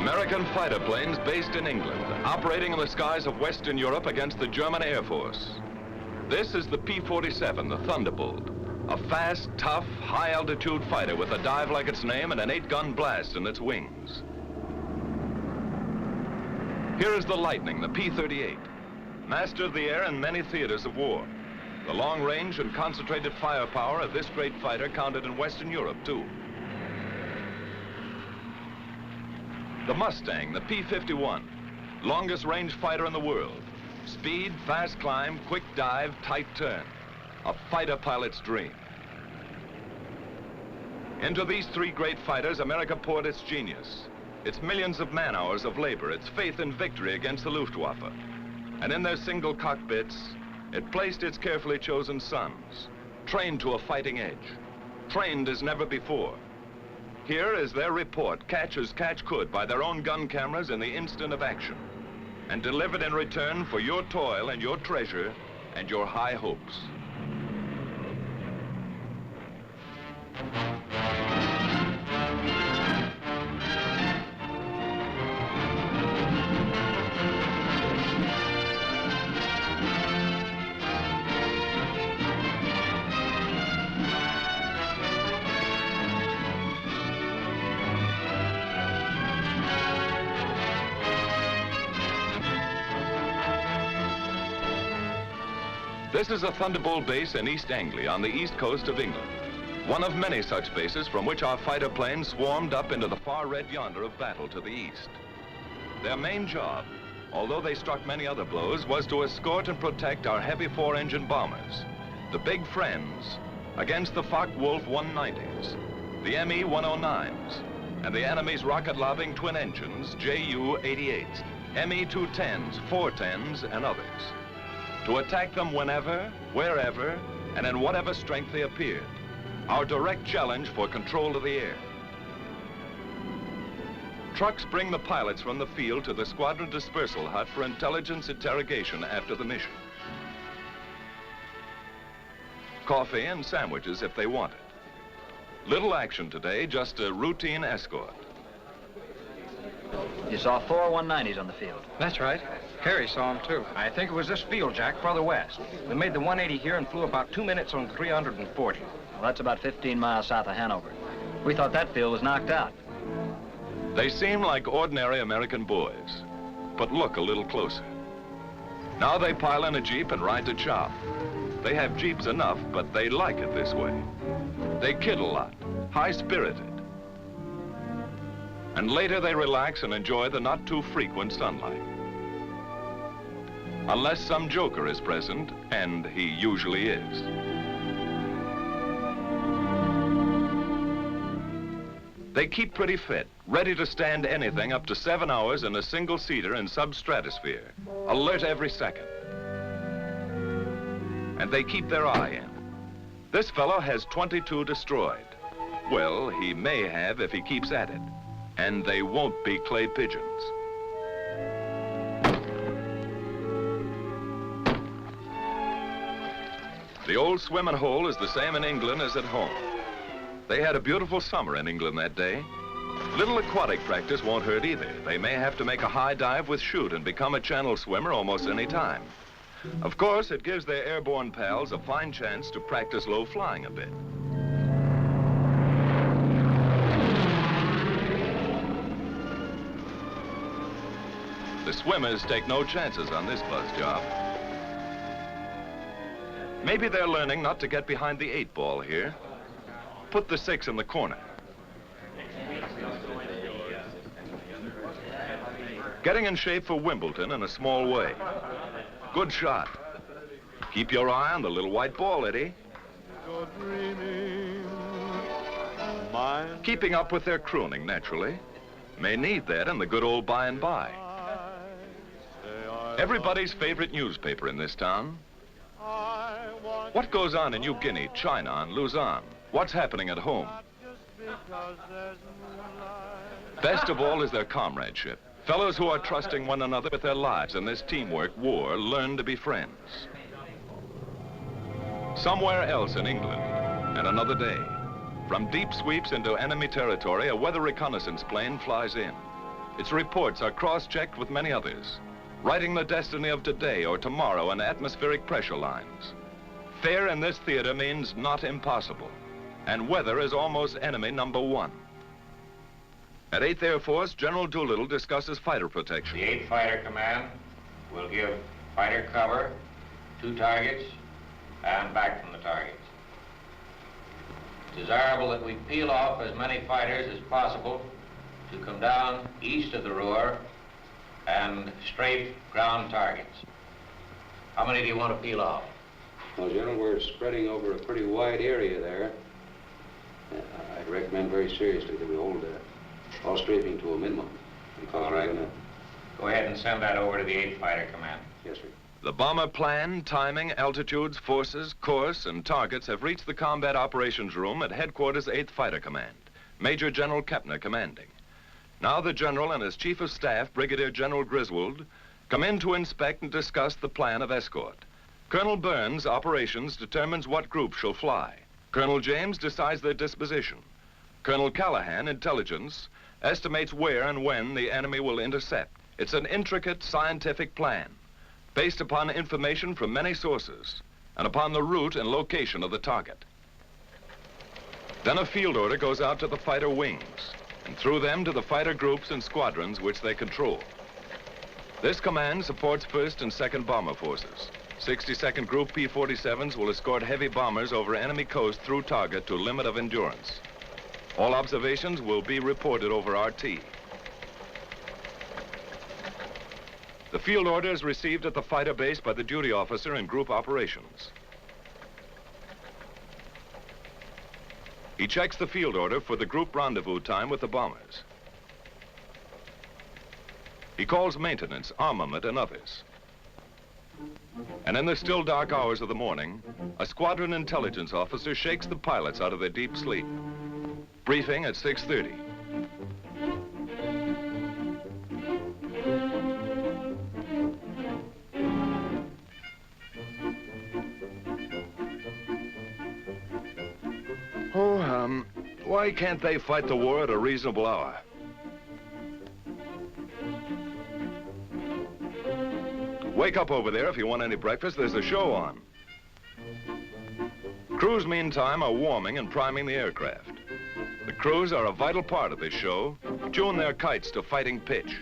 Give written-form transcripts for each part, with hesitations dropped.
American fighter planes based in England, operating in the skies of Western Europe against the German Air Force. This is the P-47, the Thunderbolt, a fast, tough, high-altitude fighter with a dive like its name and an 8-gun blast in its wings. Here is the Lightning, the P-38, master of the air in many theaters of war. The long range and concentrated firepower of this great fighter counted in Western Europe, too. The Mustang, the P-51, longest range fighter in the world. Speed, fast climb, quick dive, tight turn. A fighter pilot's dream. Into these three great fighters, America poured its genius, its millions of man-hours of labor, its faith in victory against the Luftwaffe. And in their single cockpits, it placed its carefully chosen sons, trained to a fighting edge, trained as never before. Here is their report, catch as catch could by their own gun cameras in the instant of action, and delivered in return for your toil and your treasure and your high hopes. This is a Thunderbolt base in East Anglia on the east coast of England. One of many such bases from which our fighter planes swarmed up into the far red yonder of battle to the east. Their main job, although they struck many other blows, was to escort and protect our heavy 4-engine bombers, the big friends, against the Focke-Wulf 190s, the ME 109s, and the enemy's rocket-lobbing twin engines, JU-88s, ME 210s, 410s, and others. To attack them whenever, wherever, and in whatever strength they appeared. Our direct challenge for control of the air. Trucks bring the pilots from the field to the squadron dispersal hut for intelligence interrogation after the mission. Coffee and sandwiches if they want it. Little action today, just a routine escort. You saw 4 190s on the field. That's right. Harry saw them, too. I think it was this field, Jack, further west. We made the 180 here and flew about 2 minutes on 340. Well, that's about 15 miles south of Hanover. We thought that field was knocked out. They seem like ordinary American boys, but look a little closer. Now they pile in a Jeep and ride to chop. They have Jeeps enough, but they like it this way. They kid a lot, high-spirited. And later they relax and enjoy the not too frequent sunlight. Unless some joker is present, and he usually is. They keep pretty fit, ready to stand anything up to 7 hours in a single-seater in sub-stratosphere, alert every second. And they keep their eye in. This fellow has 22 destroyed. Well, he may have if he keeps at it. And they won't be clay pigeons. The old swimming hole is the same in England as at home. They had a beautiful summer in England that day. Little aquatic practice won't hurt either. They may have to make a high dive with chute and become a channel swimmer almost any time. Of course, it gives their airborne pals a fine chance to practice low flying a bit. The swimmers take no chances on this buzz job. Maybe they're learning not to get behind the 8-ball here. Put the 6 in the corner. Getting in shape for Wimbledon in a small way. Good shot. Keep your eye on the little white ball, Eddie. Keeping up with their crooning, naturally. May need that in the good old by and by. Everybody's favorite newspaper in this town. What goes on in New Guinea, China, and Luzon? What's happening at home? Best of all is their comradeship. Fellows who are trusting one another with their lives in this teamwork war learn to be friends. Somewhere else in England, and another day, from deep sweeps into enemy territory, a weather reconnaissance plane flies in. Its reports are cross-checked with many others, writing the destiny of today or tomorrow in atmospheric pressure lines. Fair in this theater means not impossible, and weather is almost enemy number one. At 8th Air Force, General Doolittle discusses fighter protection. The 8th Fighter Command will give fighter cover to targets and back from the targets. It's desirable that we peel off as many fighters as possible to come down east of the Ruhr and strafe ground targets. How many do you want to peel off? Well, General, we're spreading over a pretty wide area there. I'd recommend very seriously that we hold all strafing to a minimum. All right. Go ahead and send that over to the 8th Fighter Command. Yes, sir. The bomber plan, timing, altitudes, forces, course, and targets have reached the combat operations room at Headquarters 8th Fighter Command. Major General Kepner commanding. Now the General and his Chief of Staff, Brigadier General Griswold, come in to inspect and discuss the plan of escort. Colonel Burns, operations, determines what group shall fly. Colonel James decides their disposition. Colonel Callahan, intelligence, estimates where and when the enemy will intercept. It's an intricate scientific plan, based upon information from many sources, and upon the route and location of the target. Then a field order goes out to the fighter wings, and through them to the fighter groups and squadrons which they control. This command supports 1st and 2nd Bomber Forces. 62nd Group P-47s will escort heavy bombers over enemy coast through target to limit of endurance. All observations will be reported over RT. The field order is received at the fighter base by the duty officer in group operations. He checks the field order for the group rendezvous time with the bombers. He calls maintenance, armament, and others. And in the still dark hours of the morning, a squadron intelligence officer shakes the pilots out of their deep sleep. Briefing at 6:30. Why can't they fight the war at a reasonable hour? Wake up over there if you want any breakfast. There's a show on. Crews, meantime, are warming and priming the aircraft. The crews are a vital part of this show. Tune their kites to fighting pitch.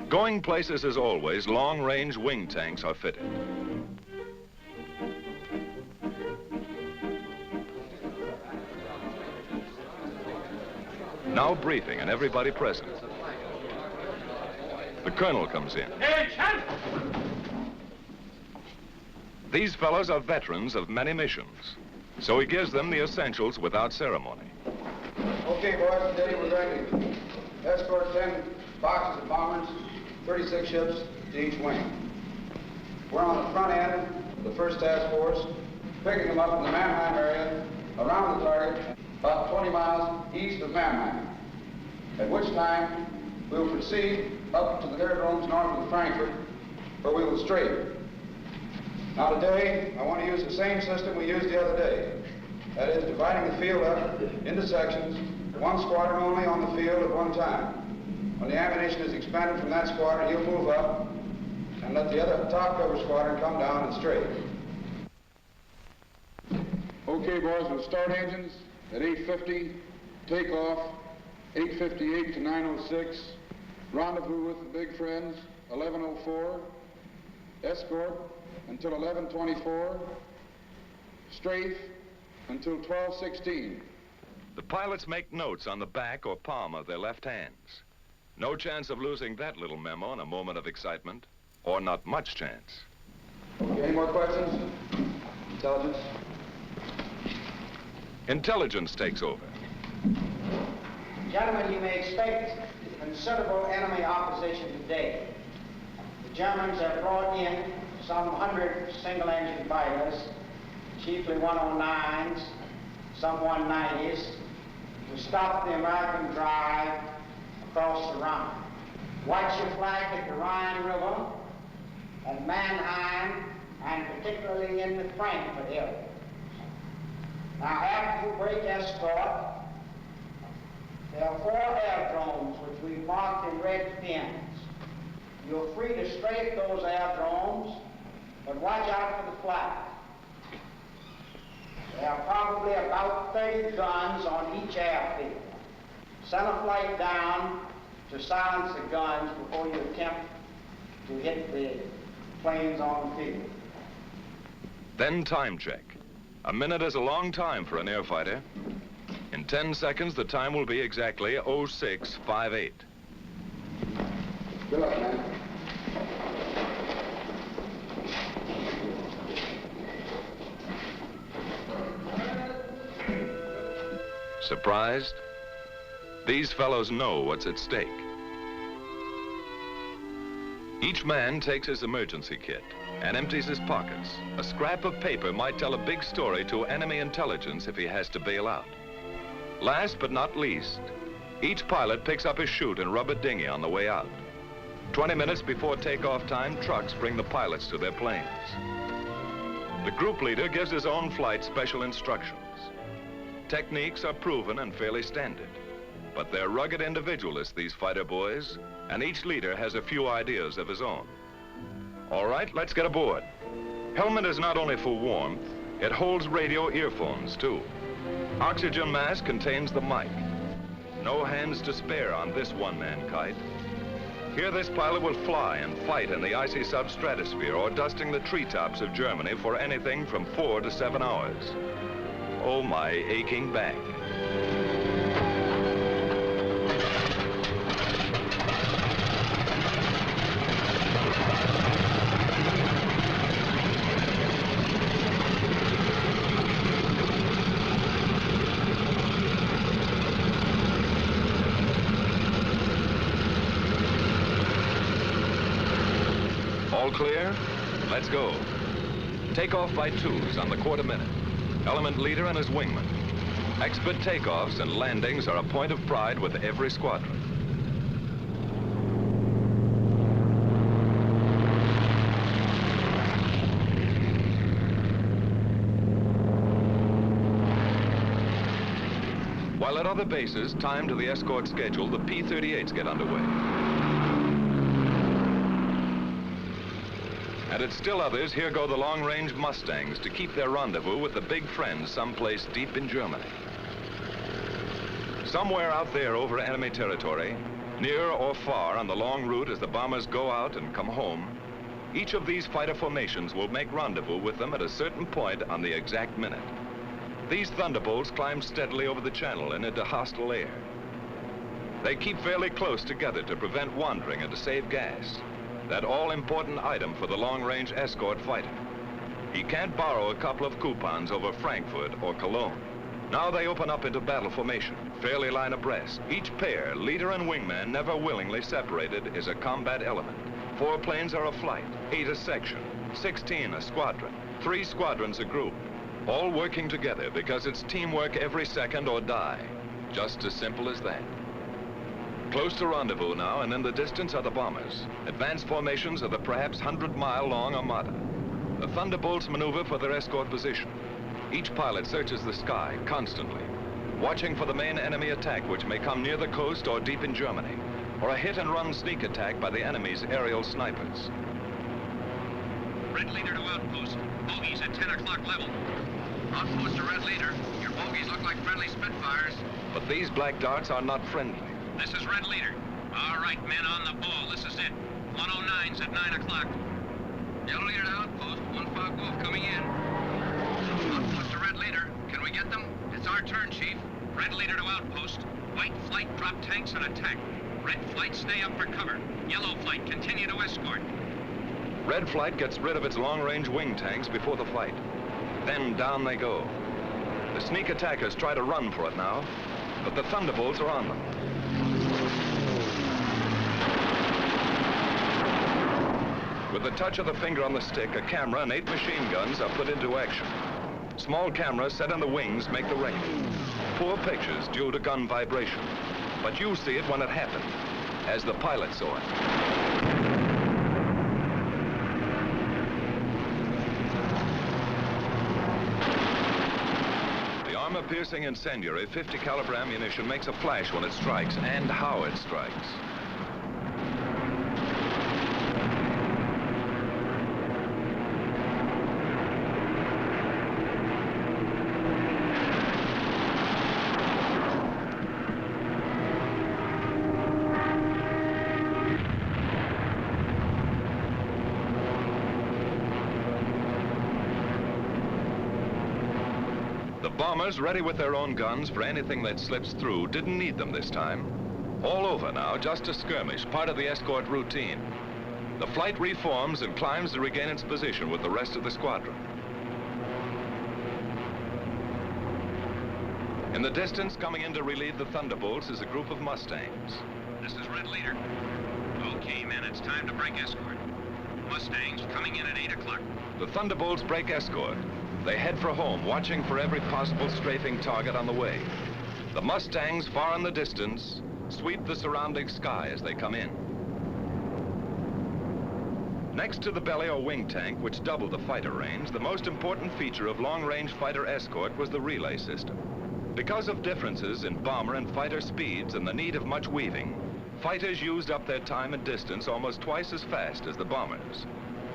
Going places as always, long-range wing tanks are fitted. Now briefing and everybody present. The colonel comes in. These fellows are veterans of many missions, so he gives them the essentials without ceremony. Okay, boys, today we're going to escort 10 boxes of bombers, 36 ships to each wing. We're on the front end of the 1st Task Force, picking them up in the Mannheim area, around the target, about 20 miles east of Mannheim, at which time we will proceed up to the aerodromes north of Frankfurt, where we will strafe. Now today, I want to use the same system we used the other day. That is, dividing the field up into sections, one squadron only on the field at one time. When the ammunition is expended from that squadron, you'll move up and let the other top cover squadron come down and strafe. Okay, boys, we'll start engines at 8:50, take off 8:58 to 9:06, rendezvous with the big friends 11:04, escort until 11:24, strafe until 12:16. The pilots make notes on the back or palm of their left hands. No chance of losing that little memo in a moment of excitement, or not much chance. Okay, any more questions? Intelligence? Intelligence takes over. Gentlemen, you may expect considerable enemy opposition today. The Germans have brought in some 100 single-engine fighters, chiefly 109s, some 190s, to stop the American drive across the Rhine. Watch your flank at the Rhine River, at Mannheim, and particularly in the Frankfurt area. Now, after you break escort, There are 4 aerodromes which we've marked in red pins. You're free to strafe those aerodromes, but watch out for the flag. There are probably about 30 guns on each airfield. Send a flight down to silence the guns before you attempt to hit the planes on the field. Then time check. A minute is a long time for an airfighter. In 10 seconds, the time will be exactly 0658. Good luck, man. Surprised? These fellows know what's at stake. Each man takes his emergency kit and empties his pockets. A scrap of paper might tell a big story to enemy intelligence if he has to bail out. Last but not least, each pilot picks up his chute and rubber dinghy on the way out. 20 minutes before takeoff time, trucks bring the pilots to their planes. The group leader gives his own flight special instructions. Techniques are proven and fairly standard, but they're rugged individualists, these fighter boys, and each leader has a few ideas of his own. All right, let's get aboard. Helmet is not only for warmth, it holds radio earphones too. Oxygen mask contains the mic. No hands to spare on this one-man kite. Here this pilot will fly and fight in the icy substratosphere or dusting the treetops of Germany for anything from 4 to 7 hours. Oh, my aching back. All clear? Let's go. Takeoff by 2s on the quarter minute. Element leader and his wingman. Expert takeoffs and landings are a point of pride with every squadron. While at other bases, timed to the escort schedule, the P-38s get underway. And at still others, here go the long-range Mustangs to keep their rendezvous with the big friends someplace deep in Germany. Somewhere out there over enemy territory, near or far on the long route as the bombers go out and come home, each of these fighter formations will make rendezvous with them at a certain point on the exact minute. These thunderbolts climb steadily over the channel and into hostile air. They keep fairly close together to prevent wandering and to save gas. That all-important item for the long-range escort fighter. He can't borrow a couple of coupons over Frankfurt or Cologne. Now they open up into battle formation, fairly line abreast. Each pair, leader and wingman, never willingly separated, is a combat element. 4 planes are a flight, 8 a section, 16 a squadron, 3 squadrons a group. All working together because it's teamwork every second or die. Just as simple as that. Close to rendezvous now, and in the distance are the bombers. Advanced formations of the perhaps 100-mile-long Armada. The Thunderbolts maneuver for their escort position. Each pilot searches the sky constantly, watching for the main enemy attack which may come near the coast or deep in Germany, or a hit-and-run sneak attack by the enemy's aerial snipers. Red leader to outpost. Bogies at 10 o'clock level. Outpost to red leader. Your bogies look like friendly Spitfires. But these black darts are not friendly. This is red leader. All right, men on the ball. This is it. 109's at 9 o'clock. Yellow leader to outpost. 1-5 Wolf coming in. Outpost to red leader. Can we get them? It's our turn, Chief. Red leader to outpost. White flight drop tanks and attack. Red flight stay up for cover. Yellow flight continue to escort. Red flight gets rid of its long-range wing tanks before the fight. Then down they go. The sneak attackers try to run for it now, but the Thunderbolts are on them. With the touch of the finger on the stick, a camera and 8 machine guns are put into action. Small cameras set on the wings make the rain. Poor pictures due to gun vibration. But you see it when it happened, as the pilot saw it. armor-piercing incendiary 50 caliber ammunition makes a flash when it strikes, and how it strikes. The bombers, ready with their own guns for anything that slips through, didn't need them this time. All over now, just a skirmish, part of the escort routine. The flight reforms and climbs to regain its position with the rest of the squadron. In the distance, coming in to relieve the Thunderbolts, is a group of Mustangs. This is Red Leader. Okay, men, it's time to break escort. Mustangs coming in at 8 o'clock. The Thunderbolts break escort. They head for home, watching for every possible strafing target on the way. The Mustangs, far in the distance, sweep the surrounding sky as they come in. Next to the belly or wing tank, which doubled the fighter range, the most important feature of long-range fighter escort was the relay system. Because of differences in bomber and fighter speeds and the need of much weaving, fighters used up their time and distance almost twice as fast as the bombers.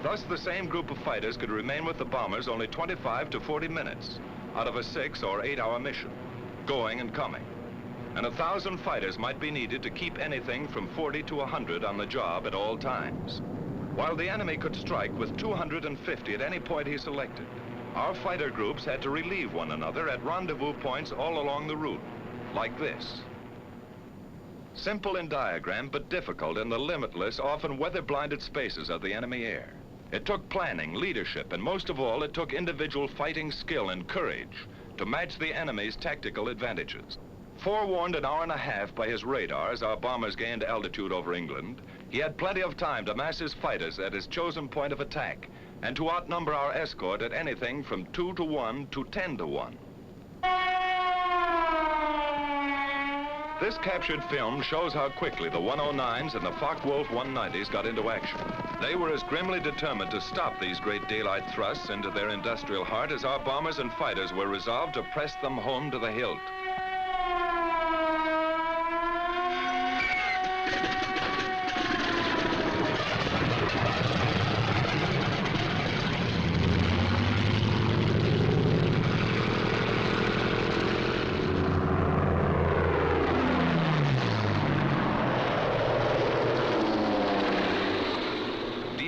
Thus, the same group of fighters could remain with the bombers only 25 to 40 minutes out of a 6 or 8 hour mission, going and coming. And 1,000 fighters might be needed to keep anything from 40 to 100 on the job at all times. While the enemy could strike with 250 at any point he selected, our fighter groups had to relieve one another at rendezvous points all along the route, like this. Simple in diagram, but difficult in the limitless, often weather-blinded spaces of the enemy air. It took planning, leadership, and most of all, it took individual fighting skill and courage to match the enemy's tactical advantages. Forewarned an hour and a half by his radar as our bombers gained altitude over England, he had plenty of time to mass his fighters at his chosen point of attack and to outnumber our escort at anything from 2 to 1 to 10 to 1. This captured film shows how quickly the 109s and the Focke-Wulf 190s got into action. They were as grimly determined to stop these great daylight thrusts into their industrial heart as our bombers and fighters were resolved to press them home to the hilt.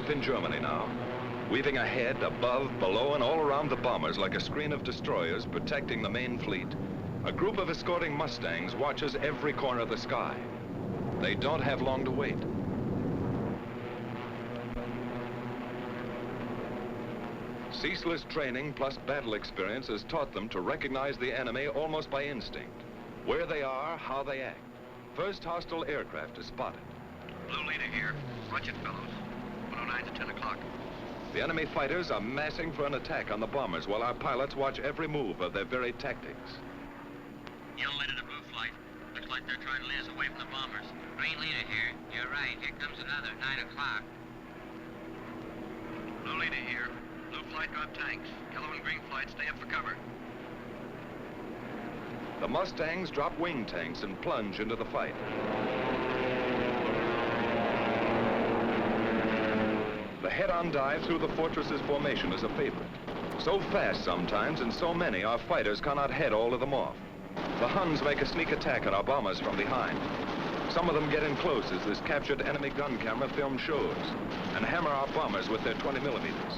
In Germany now, weaving ahead, above, below, and all around the bombers like a screen of destroyers protecting the main fleet, a group of escorting Mustangs watches every corner of the sky. They don't have long to wait. Ceaseless training plus battle experience has taught them to recognize the enemy almost by instinct. Where they are, how they act. First hostile aircraft is spotted. Blue Leader here. Watch it, fellows. 109 to 10 o'clock. The enemy fighters are massing for an attack on the bombers while our pilots watch every move of their very tactics. Yellow Leader to Blue Flight. Looks like they're trying to lead us away from the bombers. Green Leader here. You're right. Here comes another. 9 o'clock. Blue Leader here. Blue Flight drop tanks. Yellow and Green Flight stay up for cover. The Mustangs drop wing tanks and plunge into the fight. The head-on dive through the fortress's formation is a favorite. So fast sometimes and so many, our fighters cannot head all of them off. The Huns make a sneak attack on our bombers from behind. Some of them get in close, as this captured enemy gun camera film shows, and hammer our bombers with their 20 millimeters.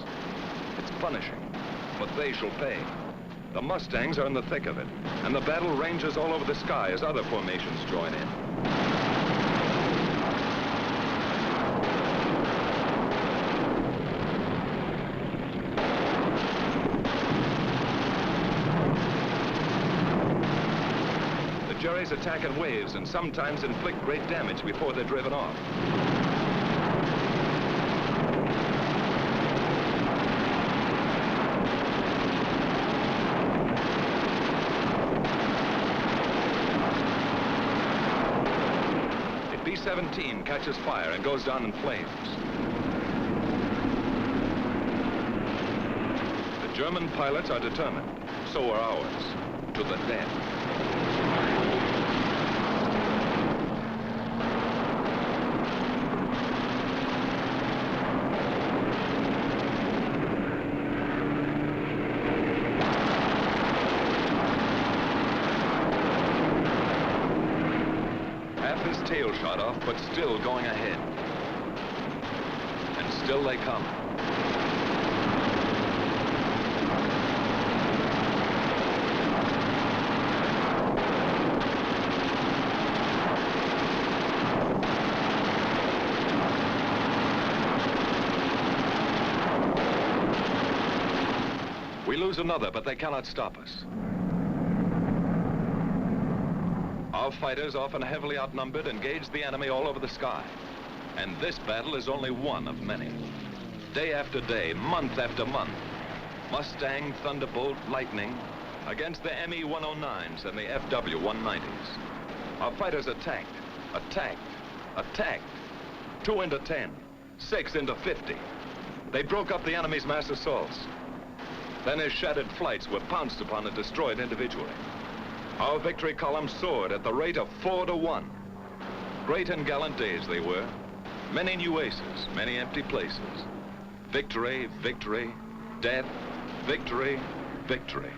It's punishing, but they shall pay. The Mustangs are in the thick of it, and the battle ranges all over the sky as other formations join in. Jerry's attack in waves and sometimes inflict great damage before they're driven off. The B-17 catches fire and goes down in flames. The German pilots are determined. So are ours. to the death. Tail shot off, but still going ahead. And still they come. We lose another, but they cannot stop us. Our fighters, often heavily outnumbered, engage the enemy all over the sky. And this battle is only one of many. Day after day, month after month, Mustang, Thunderbolt, Lightning against the ME-109s and the FW-190s. Our fighters attacked, attacked, attacked. 2 into 10, 6 into 50. They broke up the enemy's mass assaults. Then his shattered flights were pounced upon and destroyed individually. Our victory column soared at the rate of 4 to 1. Great and gallant days they were. Many new aces, many empty places. Victory, victory, death, victory, victory.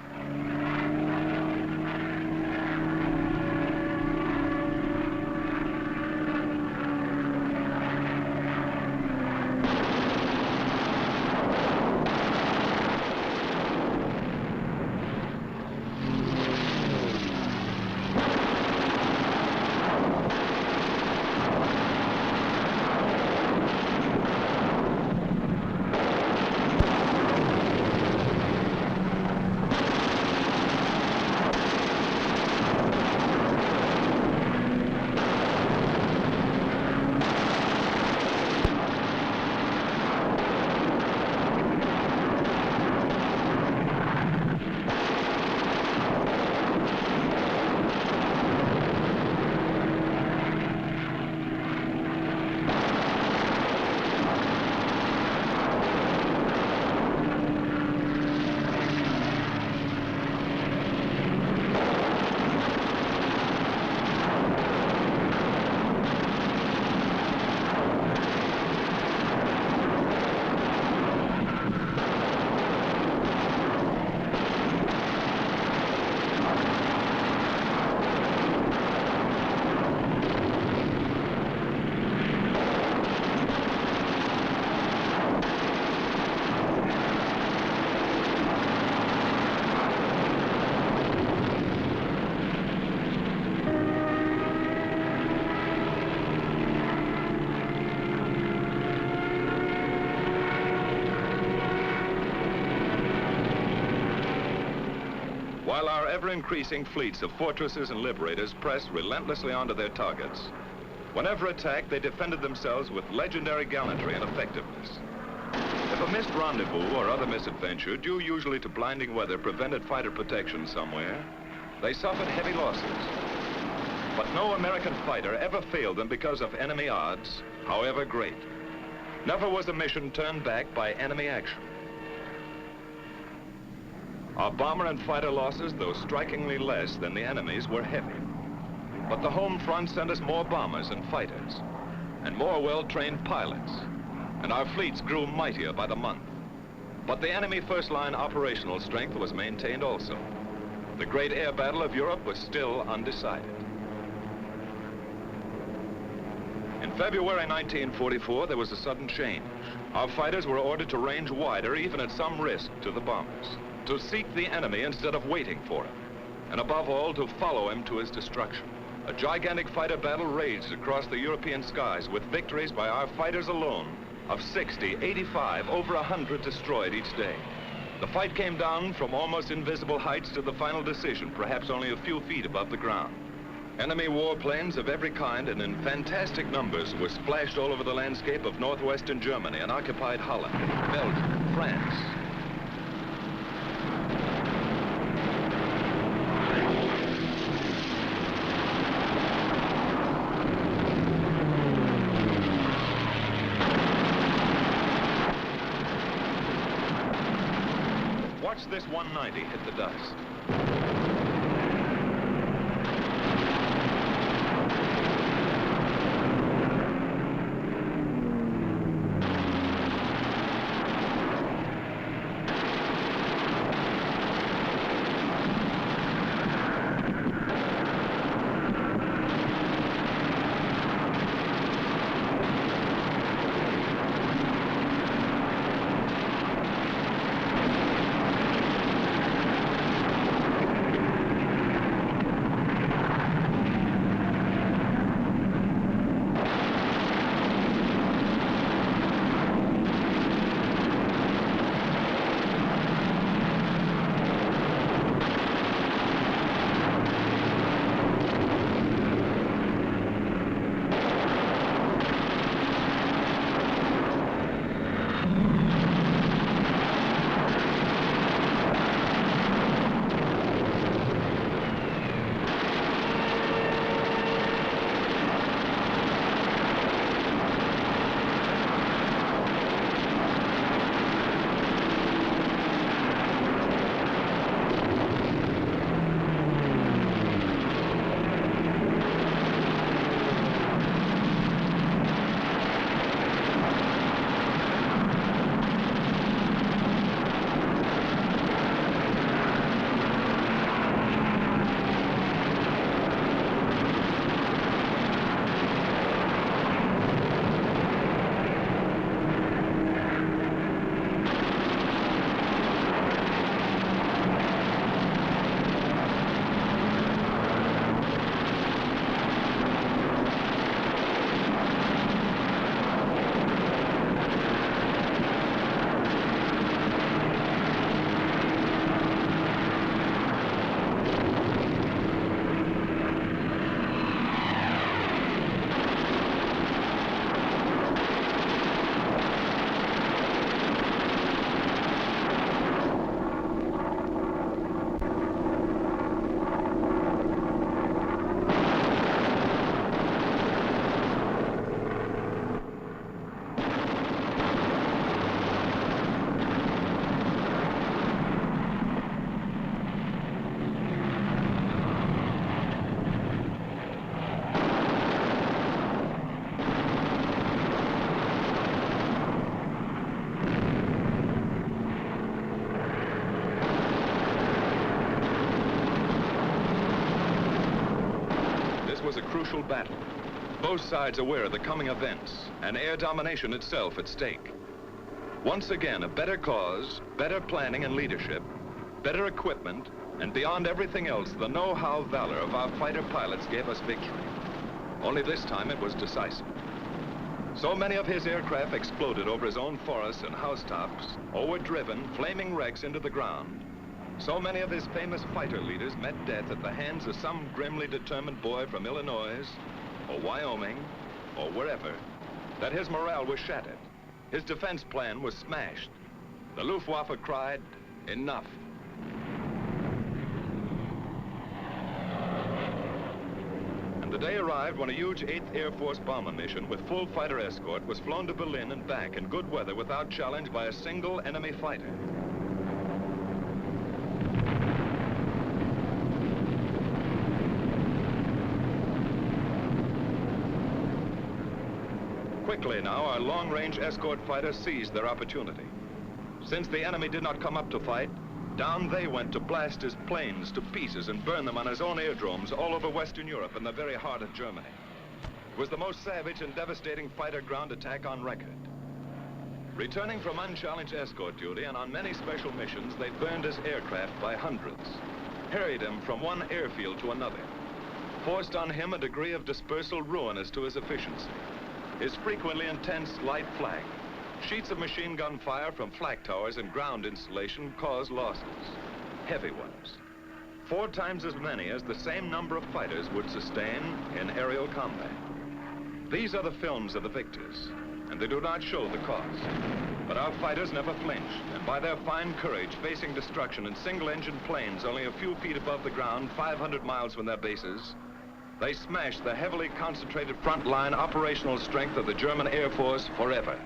While our ever-increasing fleets of fortresses and liberators pressed relentlessly onto their targets, whenever attacked, they defended themselves with legendary gallantry and effectiveness. If a missed rendezvous or other misadventure, due usually to blinding weather, prevented fighter protection somewhere, they suffered heavy losses. But no American fighter ever failed them because of enemy odds, however great. Never was a mission turned back by enemy action. Our bomber and fighter losses, though strikingly less than the enemy's, were heavy. But the home front sent us more bombers and fighters, and more well-trained pilots, and our fleets grew mightier by the month. But the enemy first-line operational strength was maintained also. The great air battle of Europe was still undecided. In February 1944, there was a sudden change. Our fighters were ordered to range wider, even at some risk to the bombers, to seek the enemy instead of waiting for him, and above all, to follow him to his destruction. A gigantic fighter battle raged across the European skies with victories by our fighters alone of 60, 85, over 100 destroyed each day. The fight came down from almost invisible heights to the final decision, perhaps only a few feet above the ground. Enemy warplanes of every kind and in fantastic numbers were splashed all over the landscape of northwestern Germany and occupied Holland, Belgium, France. Watch this 190 hit the dust. was a crucial battle. Both sides aware of the coming events, and air domination itself at stake. Once again, a better cause, better planning and leadership, better equipment, and beyond everything else, the know-how valor of our fighter pilots gave us victory. Only this time it was decisive. So many of his aircraft exploded over his own forests and housetops, or were driven, flaming wrecks, into the ground. So many of his famous fighter leaders met death at the hands of some grimly determined boy from Illinois, or Wyoming, or wherever, that his morale was shattered. His defense plan was smashed. The Luftwaffe cried, "Enough." And the day arrived when a huge 8th Air Force bomber mission with full fighter escort was flown to Berlin and back in good weather without challenge by a single enemy fighter. Quickly now, our long-range escort fighters seized their opportunity. Since the enemy did not come up to fight, down they went to blast his planes to pieces and burn them on his own aerodromes all over Western Europe and the very heart of Germany. It was the most savage and devastating fighter ground attack on record. Returning from unchallenged escort duty and on many special missions, they burned his aircraft by hundreds, harried him from one airfield to another, forced on him a degree of dispersal ruinous to his efficiency. His frequently intense light flak, sheets of machine gun fire from flak towers and ground installation caused losses, heavy ones, 4 times as many as the same number of fighters would sustain in aerial combat. These are the films of the victors, and they do not show the cost. But our fighters never flinched, and by their fine courage, facing destruction in single-engine planes only a few feet above the ground, 500 miles from their bases, they smashed the heavily concentrated front-line operational strength of the German Air Force forever.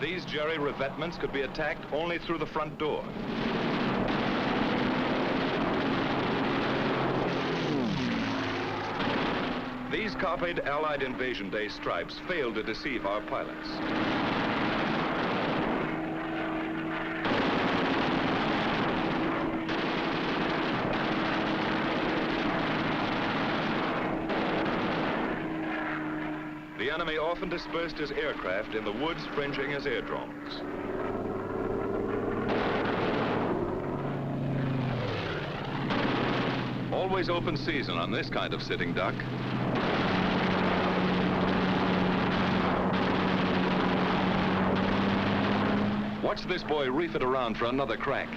These jerry revetments could be attacked only through the front door. These copied Allied Invasion Day stripes failed to deceive our pilots. The enemy often dispersed his aircraft in the woods fringing his airdromes. Always open season on this kind of sitting duck. Watch this boy reef it around for another crack.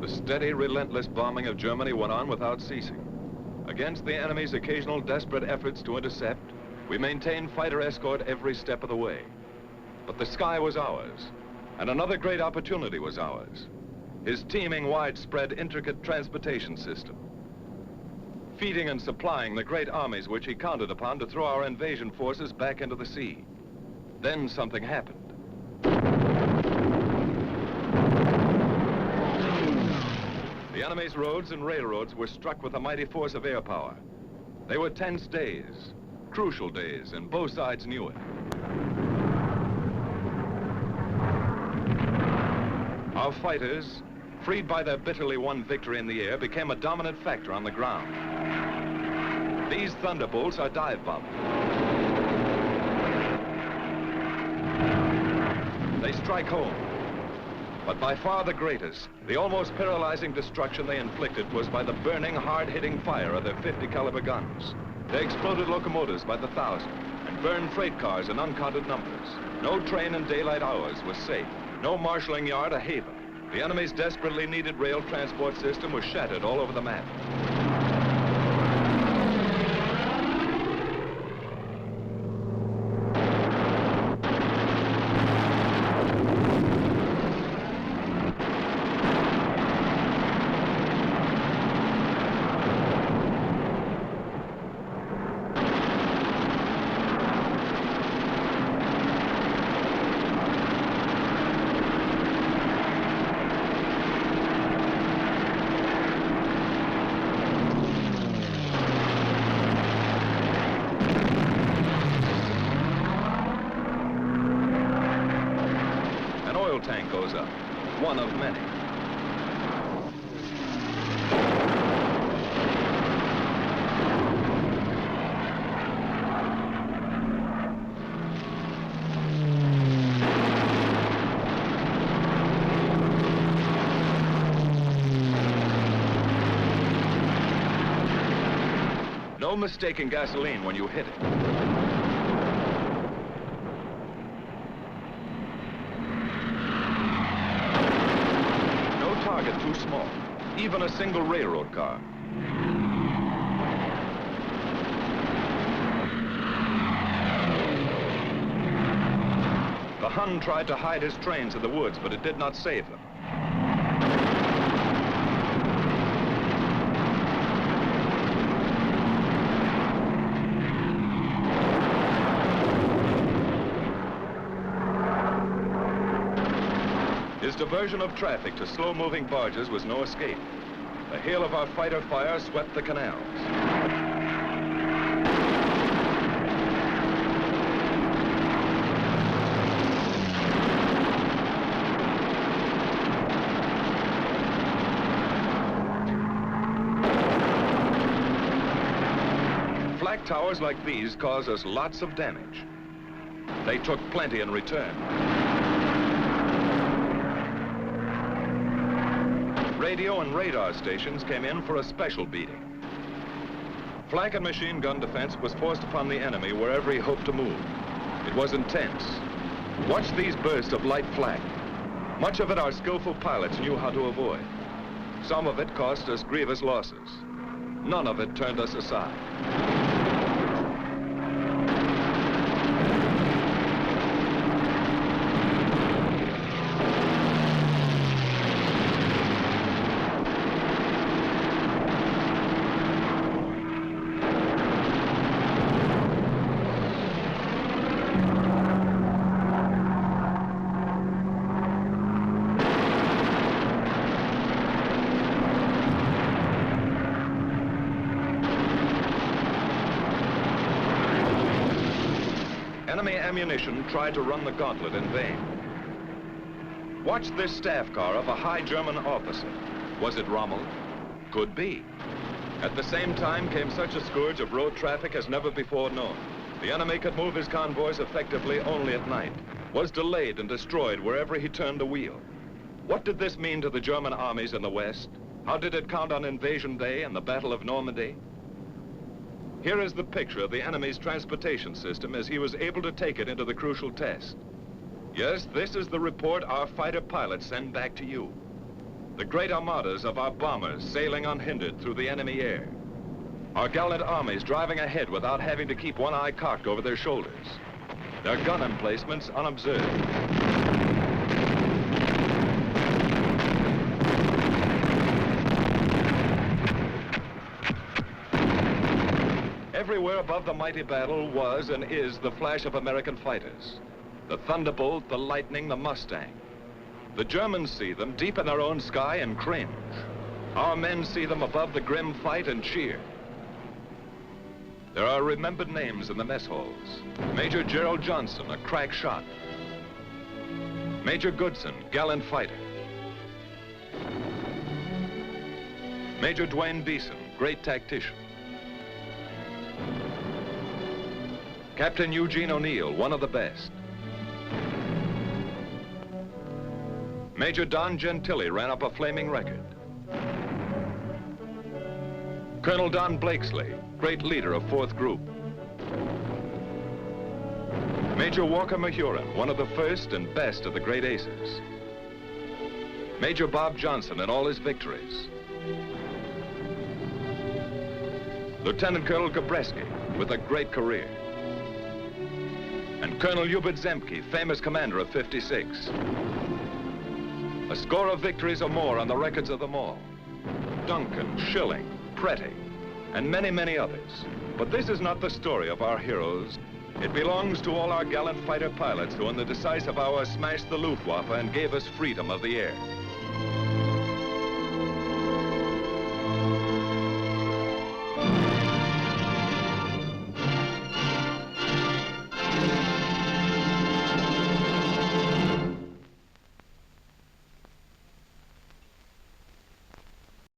The steady, relentless bombing of Germany went on without ceasing. Against the enemy's occasional desperate efforts to intercept, we maintained fighter escort every step of the way. But the sky was ours, and another great opportunity was ours. His teeming, widespread, intricate transportation system. Feeding and supplying the great armies which he counted upon to throw our invasion forces back into the sea. Then something happened. The enemy's roads and railroads were struck with a mighty force of air power. They were tense days, crucial days, and both sides knew it. Our fighters, freed by their bitterly won victory in the air, became a dominant factor on the ground. These thunderbolts are dive bombing. They strike home. But by far the greatest, the almost paralyzing destruction they inflicted was by the burning, hard-hitting fire of their 50 caliber guns. They exploded locomotives by the thousand and burned freight cars in uncounted numbers. No train in daylight hours was safe. No marshalling yard a haven. The enemy's desperately needed rail transport system was shattered all over the map. Tank goes up, one of many. No mistaking gasoline when you hit it. Target too small, even a single railroad car. The Hun tried to hide his trains in the woods, but it did not save them. His diversion of traffic to slow-moving barges was no escape. The hail of our fighter fire swept the canals. Flak towers like these cause us lots of damage. They took plenty in return. Radio and radar stations came in for a special beating. Flak and machine gun defense was forced upon the enemy wherever he hoped to move. It was intense. Watch these bursts of light flak. Much of it our skillful pilots knew how to avoid. Some of it cost us grievous losses. None of it turned us aside. enemy ammunition tried to run the gauntlet in vain. Watch this staff car of a high German officer. Was it Rommel? Could be. At the same time came such a scourge of road traffic as never before known. The enemy could move his convoys effectively only at night, was delayed and destroyed wherever he turned the wheel. What did this mean to the German armies in the West? How did it count on Invasion Day and the Battle of Normandy? Here is the picture of the enemy's transportation system as he was able to take it into the crucial test. Yes, this is the report our fighter pilots send back to you. The great armadas of our bombers sailing unhindered through the enemy air. Our gallant armies driving ahead without having to keep one eye cocked over their shoulders. Their gun emplacements unobserved. Everywhere above the mighty battle was and is the flash of American fighters. The Thunderbolt, the Lightning, the Mustang. The Germans see them deep in their own sky and cringe. Our men see them above the grim fight and cheer. There are remembered names in the mess halls. Major Gerald Johnson, a crack shot. Major Goodson, gallant fighter. Major Dwayne Beeson, great tactician. Captain Eugene O'Neill, one of the best. Major Don Gentili ran up a flaming record. Colonel Don Blakesley, great leader of 4th Group. Major Walker Mahurin, one of the first and best of the great aces. Major Bob Johnson in all his victories. Lieutenant Colonel Gabreski, with a great career. And Colonel Hubert Zemke, famous commander of 56. A score of victories or more on the records of them all. Duncan, Schilling, Pretty, and many, many others. But this is not the story of our heroes. It belongs to all our gallant fighter pilots who in the decisive hour smashed the Luftwaffe and gave us freedom of the air.